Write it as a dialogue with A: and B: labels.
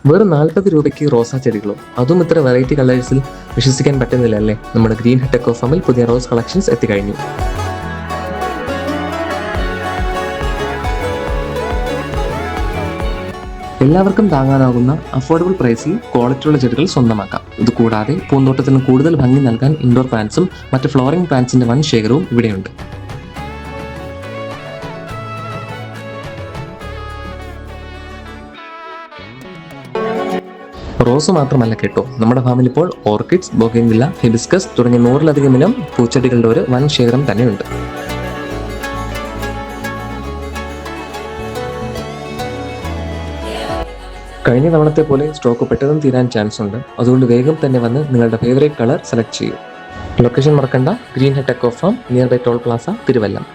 A: വെറും 40 രൂപയ്ക്ക് റോസാ ചെടികളോ, അതും ഇത്ര വെറൈറ്റി കളേഴ്സിൽ. വിശ്വസിക്കാൻ പറ്റുന്നില്ല അല്ലേ? നമ്മുടെ ഗ്രീൻ ഹട്ട് എക്കോ ഫാമിൽ പുതിയ റോസ് കളക്ഷൻസ് എത്തിക്കഴിഞ്ഞു. എല്ലാവർക്കും താങ്ങാനാകുന്ന അഫോർഡബിൾ പ്രൈസിൽ ക്വാളിറ്റിയുള്ള ചെടികൾ സ്വന്തമാക്കാം. ഇതുകൂടാതെ പൂന്തോട്ടത്തിന് കൂടുതൽ ഭംഗി നൽകാൻ ഇൻഡോർ പ്ലാന്റ്സും മറ്റ് ഫ്ലോറിംഗ് പ്ലാന്റ്സിന്റെ വൻ ശേഖരവും ഇവിടെയുണ്ട്. റോസ് മാത്രമല്ല കേട്ടോ, നമ്മുടെ ഫാമിൽ ഇപ്പോൾ ഓർക്കിഡ്സ്, ബൊഗെയിൻവില്ല, ഹിബിസ്കസ് തുടങ്ങിയ 100-ലധികം ഇനം പൂച്ചെടികളുടെ ഒരു വൻ ശേഖരം തന്നെയുണ്ട്. കഴിഞ്ഞ തവണത്തെ പോലെ സ്റ്റോക്ക് പെട്ടെന്ന് തീരാൻ ചാൻസ് ഉണ്ട്. അതുകൊണ്ട് വേഗം തന്നെ വന്ന് നിങ്ങളുടെ ഫേവറേറ്റ് കളർ സെലക്ട് ചെയ്യൂ. ലൊക്കേഷൻ മറക്കണ്ട, green hut eco farm, near by toll plaza, Thiruvallam.